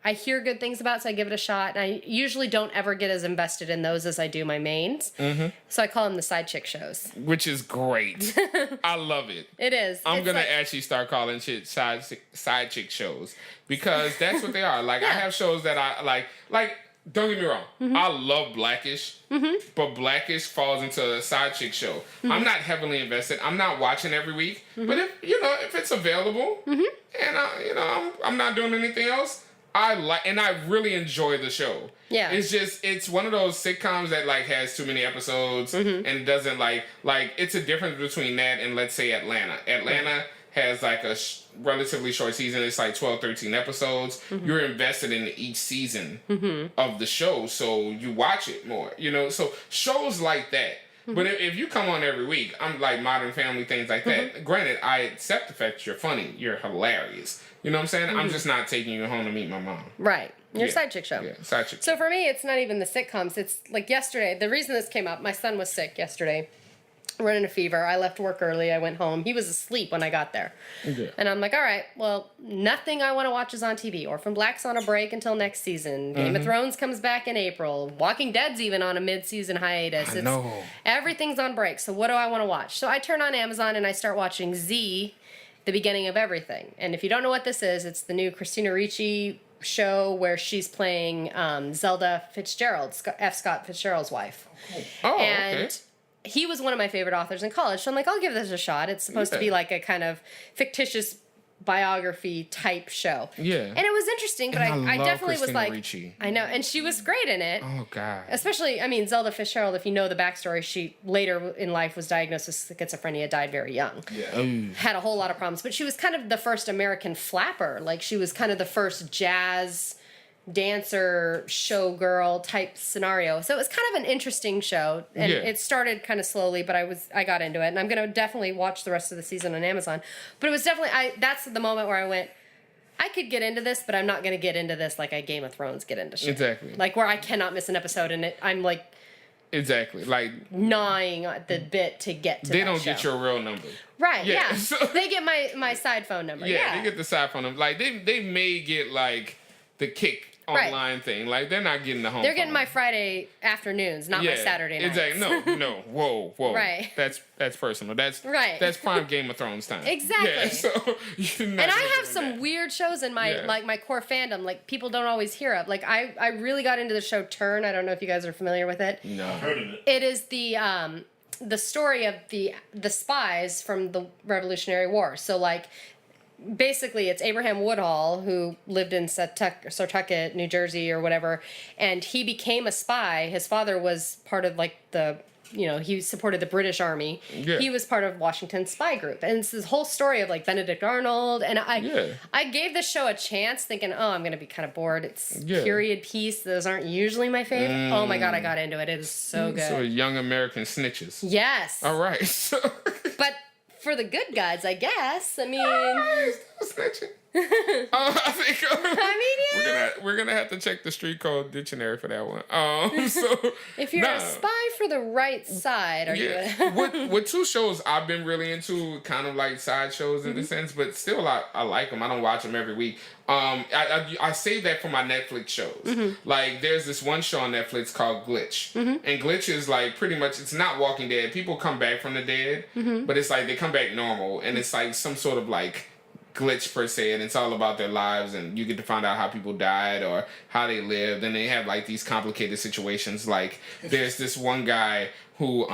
I hear good things about, so I give it a shot. And I usually don't ever get as invested in those as I do my mains. Mm-hmm. So I call them the side chick shows. Which is great. I love it. It is. I'm It's gonna like- actually start calling shit side chick shows because that's what they are. Like I Yeah. have shows that I like. Don't get me wrong, Mm-hmm. I love Blackish, but Blackish falls into a side chick show. Mm-hmm. I'm not heavily invested. I'm not watching every week, but if it's available, and I'm not doing anything else, and I really enjoy the show. Yeah. It's one of those sitcoms that like has too many episodes and doesn't like it's a difference between that and let's say Atlanta. Atlanta has like a relatively short season. It's like 12, 13 episodes. You're invested in each season of the show, so you watch it more. So shows like that. But if you come on every week, I'm like Modern Family, things like that. Granted, I accept the fact you're funny, you're hilarious. You know what I'm saying? I'm just not taking you home to meet my mom. Right. Your Yeah. side chick show. Yeah, side chick. So for me, it's not even the sitcoms. It's like yesterday. The reason this came up, my son was sick yesterday, running a fever. I left work early. I went home. He was asleep when I got there. Okay. And I'm like, all right, well, nothing I want to watch is on TV. Orphan Black's on a break until next season. Game of Thrones comes back in April. Walking Dead's even on a mid-season hiatus. I know. Everything's on break. So what do I want to watch? So I turn on Amazon and I start watching Z, the beginning of everything. And if you don't know what this is, it's the new Christina Ricci show where she's playing Zelda Fitzgerald, F. Scott Fitzgerald's wife. Oh, And okay. he was one of my favorite authors in college. So I'm like, I'll give this a shot. It's supposed to be like a kind of fictitious biography type show. Yeah. And it was interesting, but And I love definitely was Christina like, Ricci. I know. And she was great in it. Oh God. Especially, I mean, Zelda Fitzgerald, if you know the backstory, she later in life was diagnosed with schizophrenia, died very young. Yeah. Had a whole lot of problems. But she was kind of the first American flapper. Like, she was kind of the first jazz dancer, showgirl type scenario. So it was kind of an interesting show. And Yeah. it started kind of slowly, but I got into it. And I'm going to definitely watch the rest of the season on Amazon. But it was definitely, that's the moment where I went, I could get into this, but I'm not going to get into this like I Game of Thrones get into shit. Exactly. Like where I cannot miss an episode and I'm like Exactly. Like gnawing at the bit to get to they that don't show. get your real number. Right, Yeah, yeah. so- They get my side phone number. Yeah, Yeah, they get the side phone. Like they may get like the kick Right. online thing. Like they're not getting the home. They're getting phone. my Friday afternoons, not my Saturday nights. Exactly. No. Whoa. Right. That's personal. That's Right. That's prime Game of Thrones time. Exactly. Yeah. So you're not And I gonna have get some that. weird shows in my Yeah. like my core fandom, like people don't always hear of. Like I really got into the show Turn. I don't know if you guys are familiar with it. No. Heard of it. It is the story of the spies from the Revolutionary War. So like basically it's Abraham Woodhull who lived in Setauket, New Jersey or whatever, and he became a spy. His father was part of like he supported the British Army. Yeah. He was part of Washington's spy group. And it's this whole story of like Benedict Arnold. And I gave the show a chance thinking, oh, I'm going to be kind of bored. It's period piece. Those aren't usually my favorite. Oh my God, I got into it. It is so good. So young American snitches. Yes. All right. So But for the good guys, I guess. I mean, snitching. I think yeah. we're gonna have to check the street code dictionary for that one. So If you're a spy for the right side, are yeah, you? with two shows I've been really into, kind of like side shows in a sense, but still I like them. I don't watch them every week. I save that for my Netflix shows. Like there's this one show on Netflix called Glitch, and Glitch is like pretty much, it's not Walking Dead. People come back from the dead, but it's like they come back normal, and it's like some sort of like glitch per se, and it's all about their lives, and you get to find out how people died or how they lived, and they have like these complicated situations. Like there's this one guy who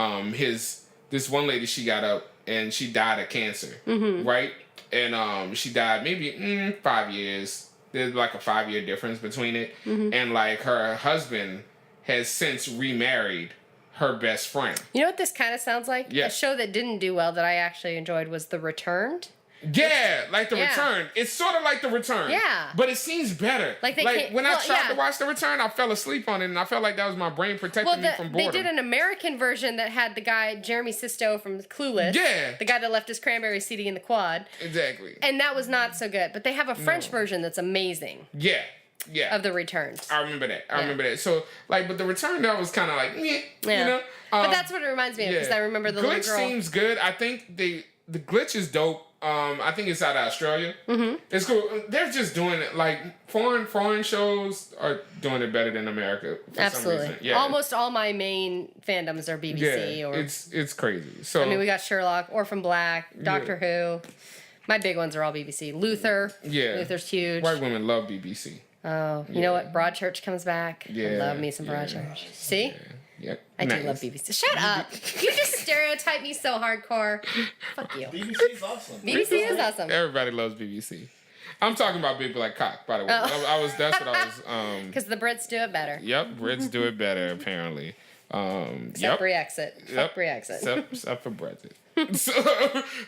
this one lady, she got up and she died of cancer, right? And she died maybe 5 years. There's like a 5-year difference between it, and like her husband has since remarried her best friend. You know what this kind of sounds like? Yeah. A show that didn't do well that I actually enjoyed was The Returned. Yeah, like The Yeah. Return. It's sort of like The Return. Yeah. But it seems better. Like they can't- when I well, tried yeah. to watch The Return, I fell asleep on it, and I felt like that was my brain protecting Well, me from boredom. they did an American version that had the guy Jeremy Sisto from Clueless. Yeah. The guy that left his cranberry seedy in the quad. Exactly. And that was not so good. But they have a French version that's amazing Yeah. Yeah. of The Returned. I remember that. I remember that. So, like, but The Return, that was kind of like, meh, you know? But that's what it reminds me of, because I remember the Glitch little girl. seems good. I think the Glitch is dope. I think it's out of Australia. It's cool. They're just doing it like foreign shows are doing it better than America for some Absolutely. reason. Yeah. Almost all my main fandoms are BBC. Yeah. Or It's crazy. So I mean, we got Sherlock, Orphan Black, Doctor Who. My big ones are all BBC. Luther. Yeah. Luther's huge. white women love BBC. Oh, you know what? Broadchurch comes back. Yeah, I love me some yeah. Broadchurch. See? Yep. I do love BBC. Shut up. You just stereotype me so hardcore. Fuck you. BBC's awesome. BBC is awesome. Everybody loves BBC. I'm talking about Big Black Cock, by the way. Oh. That's what I was. Because the Brits do it better. Yep, Brits do it better apparently. Except Brexit. Fuck Brexit. Except for Brexit.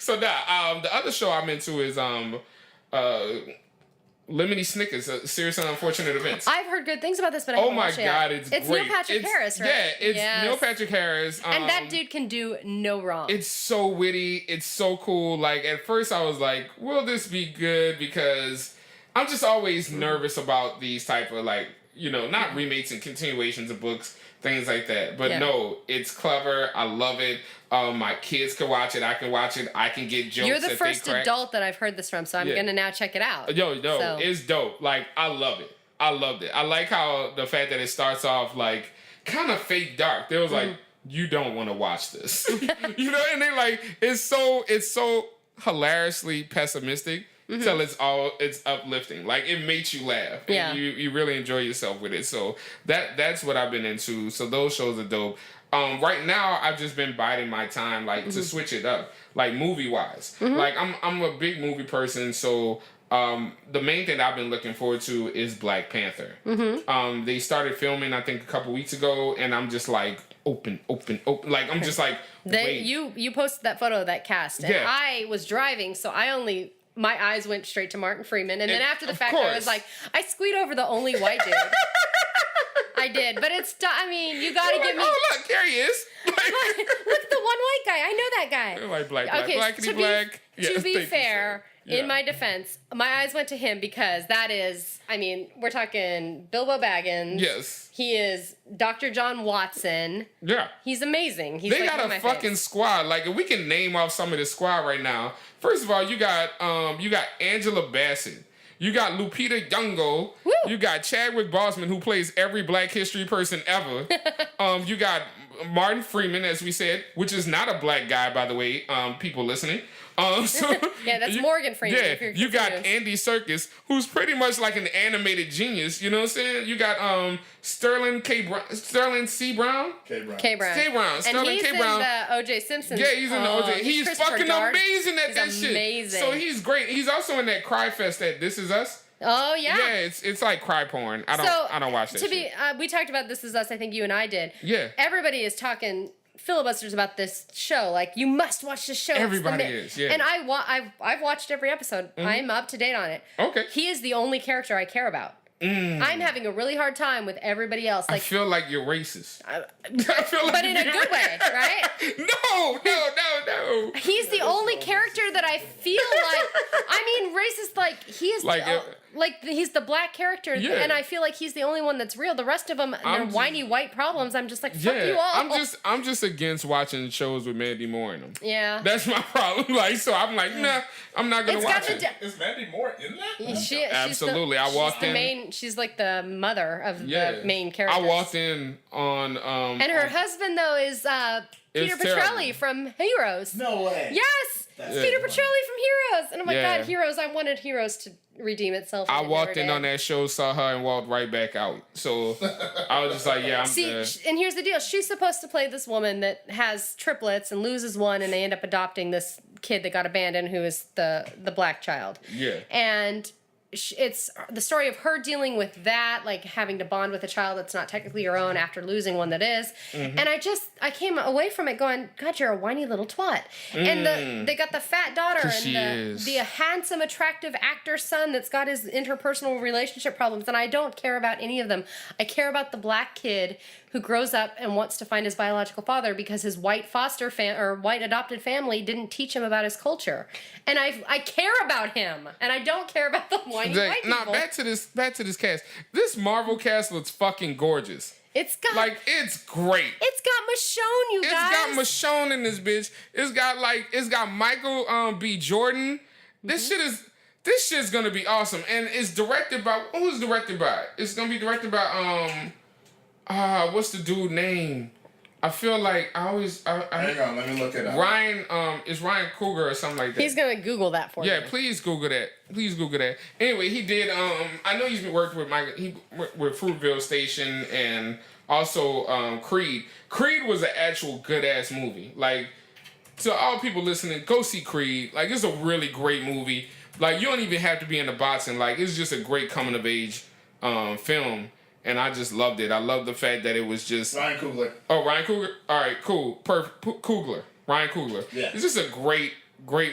so now the other show I'm into is Lemony Snicket's Serious and Unfortunate Events. I've heard good things about this, but I Oh haven't my watched it God, yet. it's It's great. Neil Patrick Harris, right? Yeah, it's Yes. Neil Patrick Harris. And that dude can do no wrong. It's so witty. It's so cool. Like, at first I was like, will this be good? Because I'm just always nervous about these type of, like, you know, not remakes and continuations of books, things like that. But Yeah. no, it's clever. I love it. My kids can watch it. I can watch it. I can get jokes. You're the that first they crack. adult that I've heard this from, so I'm Yeah. gonna now check it out. Yo, So- it's dope. Like, I love it. I loved it. I like how the fact that it starts off like kind of fake dark. They was like, you don't want to watch this, you know, and they like it's so hilariously pessimistic. till it's uplifting. Like it makes you laugh. Yeah. And you really enjoy yourself with it. So that's what I've been into. So those shows are dope. Right now I've just been biding my time to switch it up, like movie wise. Like I'm a big movie person, so the main thing I've been looking forward to is Black Panther. They started filming I think a couple weeks ago, and I'm just like open. Like I'm just like wait. You posted that photo of that cast, and Yeah. I was driving, so my eyes went straight to Martin Freeman, and then after the of fact, course. I was like, I squeed over the only white dude. I did, but I mean, you gotta You're give like, me. oh look, here he is. Look, the one white guy. I know that guy. Like black, Okay, blackity black. to Yes, be thank you, fair, sir. Yeah. in my defense, my eyes went to him because that is, I mean, we're talking Bilbo Baggins. Yes. He is Dr. John Watson. Yeah. He's amazing. He's They like got one a of my fucking faves. squad. Like if we can name off some of the squad right now. First of all, you got Angela Bassett. You got Lupita Nyong'o. Woo. You got Chadwick Boseman, who plays every Black History person ever. You got Martin Freeman, as we said, which is not a black guy, by the way. People listening. So Yeah, that's Morgan Freeman, Yeah, if you're you got confused. Andy Serkis, who's pretty much like an animated genius. You know what I'm saying? You got Sterling C. Brown. Okay, Brian. K. Brown. K. Brown. And Sterling he's K. in Brown. the O.J. Simpson. Yeah, he's in the OJ. He's Christopher fucking Dart. amazing at He's that shit. amazing. So he's great. He's also in that Cry Fest that This Is Us. Oh yeah. Yeah, it's like cry porn. I don't watch that shit. We talked about This Is Us. I think you and I did. Yeah. Everybody is talking filibusters about this show. Like, you must watch this show. It's the Everybody ma-" is, yeah. And I've watched every episode. I'm up to date on it. Okay. He is the only character I care about. I'm having a really hard time with everybody else. I Like, feel like you're racist. I feel like but in a you're good way, right? No. He's the only character that I feel like. I mean, racist. Like, he is Like, he's the black character, Yeah. and I feel like he's the only one that's real. The rest of them, I'm they're just- whiny white problems. I'm just like, fuck you Yeah, all. I'm just against watching shows with Mandy Moore in them. Yeah. That's my problem. Like, so I'm like, nah, I'm not gonna It's got watch the it. Is Mandy Moore in that? Absolutely. I walked in- She's like the mother of Yeah. the main character. I walked in on And her husband though is Peter It's Petrelli terrible. from Heroes. No way. Yes, That's Peter funny. Petrelli from Heroes. And I'm like, Yeah. God, Heroes. I wanted Heroes to redeem itself. I and it walked never in did. on that show, saw her, and walked right back out. So I was just like, yeah, I'm See, good. and here's the deal. She's supposed to play this woman that has triplets and loses one, and they end up adopting this kid that got abandoned, who is the black child. Yeah. And it's the story of her dealing with that, like having to bond with a child that's not technically your own after losing one that is. Mm-hmm. And I came away from it going, God, you're a whiny little twat. And they got the fat daughter 'Cause she and is. the handsome, attractive actor son that's got his interpersonal relationship problems. And I don't care about any of them. I care about the black kid who grows up and wants to find his biological father because his white white adopted family didn't teach him about his culture. And I care about him. And I don't care about the whiny white people. Nah, back to this cast. This Marvel cast looks fucking gorgeous. It's got It's great. it's got Michonne, you It's guys. got Michonne in this bitch. It's got Michael B. Jordan. This shit's gonna be awesome. And it's directed by who's directed by? It's gonna be directed by what's the dude name? I feel like I Hang on, let me look it up. Ryan is Ryan Coogler or something like that. He's gonna Google that for Yeah, you. please Google that. Please Google that. Anyway, he did. I know he's been working with with Fruitvale Station and also Creed. Creed was an actual good ass movie. Like, to all people listening, go see Creed. Like, it's a really great movie. Like, you don't even have to be into boxing. Like, it's just a great coming of age film. And I just loved it. I love the fact that it was just. Ryan Coogler. Oh, Ryan Coogler? All right, cool. Coogler. Ryan Coogler. Yeah. It's just a great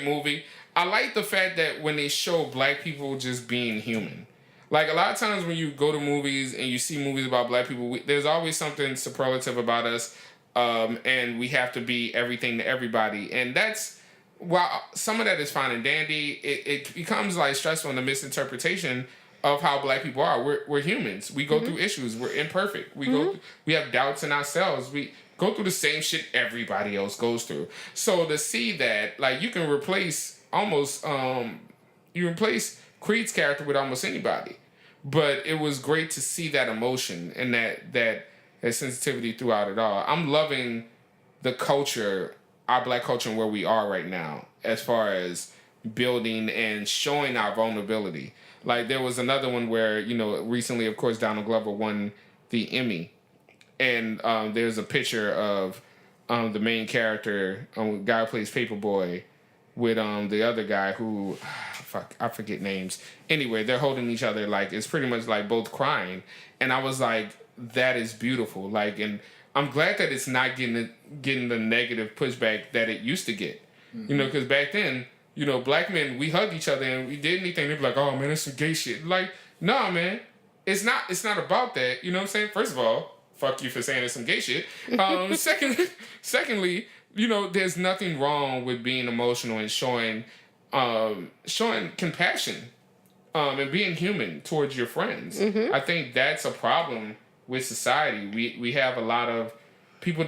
movie. I like the fact that when they show black people just being human. Like, a lot of times when you go to movies and you see movies about black people, there's always something superlative about us. And we have to be everything to everybody. And that's, while some of that is fine and dandy, it becomes, like, stressful in the misinterpretation of how black people are. We're humans. We go through issues. We're imperfect. We have doubts in ourselves. We go through the same shit everybody else goes through. So to see that, like, you can replace almost you replace Creed's character with almost anybody. But it was great to see that emotion and that sensitivity throughout it all. I'm loving the culture, our black culture, and where we are right now, as far as building and showing our vulnerability. Like there was another one where, you know, recently, of course, Donald Glover won the Emmy. And there's a picture of the main character, guy who plays Paperboy, with the other guy who, I forget names. Anyway, they're holding each other, like, it's pretty much like both crying. And I was like, that is beautiful. Like, and I'm glad that it's not getting the negative pushback that it used to get. Mm-hmm. You know, because back then, you know, black men, we hugged each other and we did anything. They'd be like, oh man, that's some gay shit. Like, nah, man, it's not about that. You know what I'm saying? First of all, fuck you for saying it's some gay shit. Secondly, you know, there's nothing wrong with being emotional and showing compassion, and being human towards your friends. Mm-hmm. I think that's a problem with society. We have a lot of people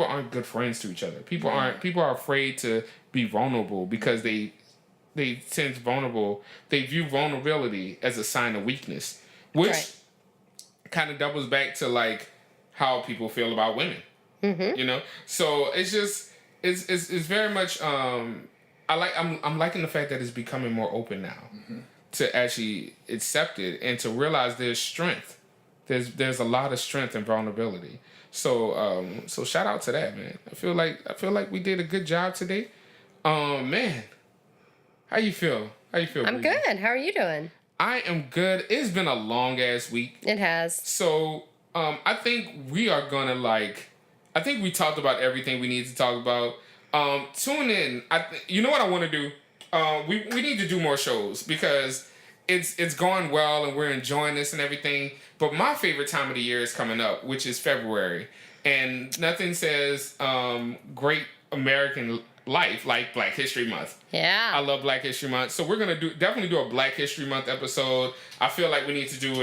aren't good friends to each other. People are afraid to be vulnerable because they sense vulnerable. They view vulnerability as a sign of weakness, which kind of doubles back to like how people feel about women. Mm-hmm. You know, so it's just it's very much I'm liking the fact that it's becoming more open now, mm-hmm. to actually accept it and to realize there's strength. There's a lot of strength and vulnerability. So so shout out to that, man. I feel like we did a good job today. Man, how you feel? I'm Breezy? good. How are you doing? I am good. It's been a long ass week. It has. So I think we are gonna I think we talked about everything we need to talk about. Tune in. You know what I want to do? We need to do more shows because it's going well and we're enjoying this and everything. But my favorite time of the year is coming up, which is February, and nothing says great American life like Black History Month. Yeah, I love Black History Month, so we're gonna definitely do a Black History Month episode. I feel like we need to do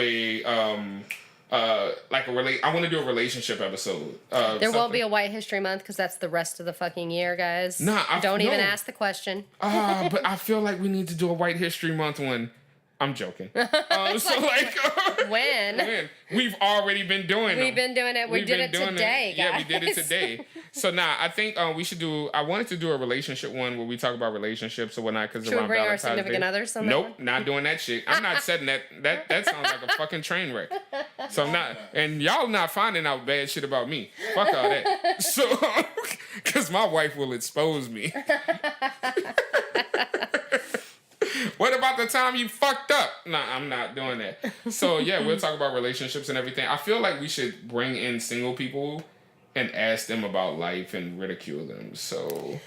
I want to do a relationship episode. There won't be a White History Month because that's the rest of the fucking year, guys. Don't even ask the question. But I feel like we need to do a White History Month one. I'm joking. When? We've already been doing it. We've been doing it. We did it today, guys. Yeah, we did it today. So I think we should do. I wanted to do a relationship one where we talk about relationships or whatnot. Because should we bring our significant others? Nope, not doing that shit. I'm not setting that. That sounds like a fucking train wreck. So I'm not, and y'all not finding out bad shit about me. Fuck all that. So, because my wife will expose me. What about the time you fucked up? Nah, I'm not doing that. So yeah, we'll talk about relationships and everything. I feel like we should bring in single people and ask them about life and ridicule them. So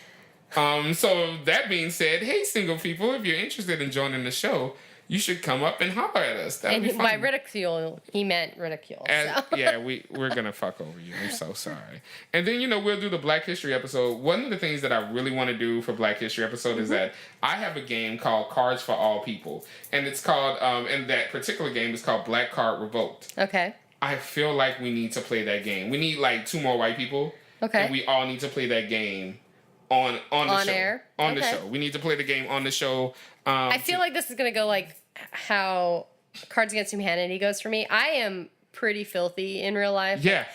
that being said, hey single people, if you're interested in joining the show, you should come up and holler at us. That'd be fun. By ridicule, he meant ridicule. Yeah, we're gonna fuck over you. I'm so sorry. And then we'll do the Black History episode. One of the things that I really want to do for Black History episode is that I have a game called Cards for All People, and it's called and that particular game is called Black Card Revoked. Okay. I feel like we need to play that game. We need like 2 more white people. Okay. And we all need to play that game on the show. Air. On the show. We need to play the game on the show. I feel like this is gonna go like how Cards Against Humanity goes for me. I am pretty filthy in real life. Yeah.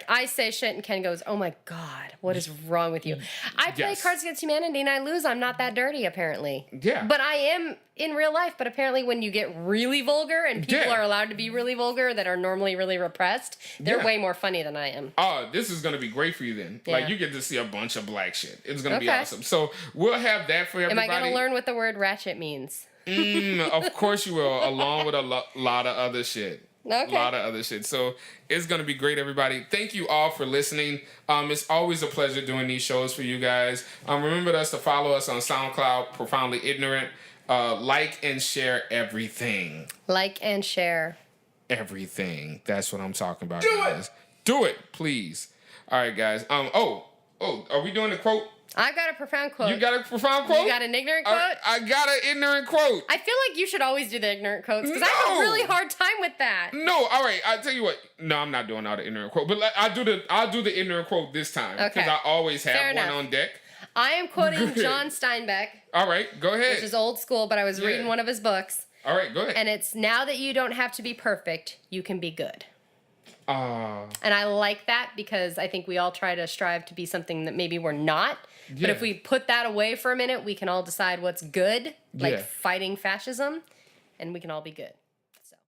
I say shit and Ken goes, "Oh my god, what is wrong with you?" I play Cards Against Humanity and I lose. I'm not that dirty apparently. Yeah. But I am in real life. But apparently, when you get really vulgar and people are allowed to be really vulgar that are normally really repressed, they're way more funny than I am. Oh, this is gonna be great for you then. Yeah. Like you get to see a bunch of black shit. It's gonna be awesome. So we'll have that for everybody. Am I gonna learn what the word ratchet means? Of course you will, along with a lot of other shit. Okay. A lot of other shit. So it's going to be great, everybody. Thank you all for listening. It's always a pleasure doing these shows for you guys. Remember to follow us on SoundCloud, Profoundly Ignorant. Like and share everything. Like and share. Everything. That's what I'm talking about, guys. Do it, please. All right, guys. Are we doing the quote? I've got a profound quote. You got a profound quote? You got an ignorant quote? I got an ignorant quote. I feel like you should always do the ignorant quotes because I have a really hard time with that. No, all right. I'll tell you what. No, I'm not doing all the ignorant quote, but I'll do the ignorant quote this time because I always have one on deck. I am quoting John Steinbeck. All right, go ahead. Which is old school, but I was reading one of his books. All right, go ahead. And it's, now that you don't have to be perfect, you can be good. And I like that because I think we all try to strive to be something that maybe we're not. But Yeah. if we put that away for a minute, we can all decide what's good, like Yeah. fighting fascism, and we can all be good.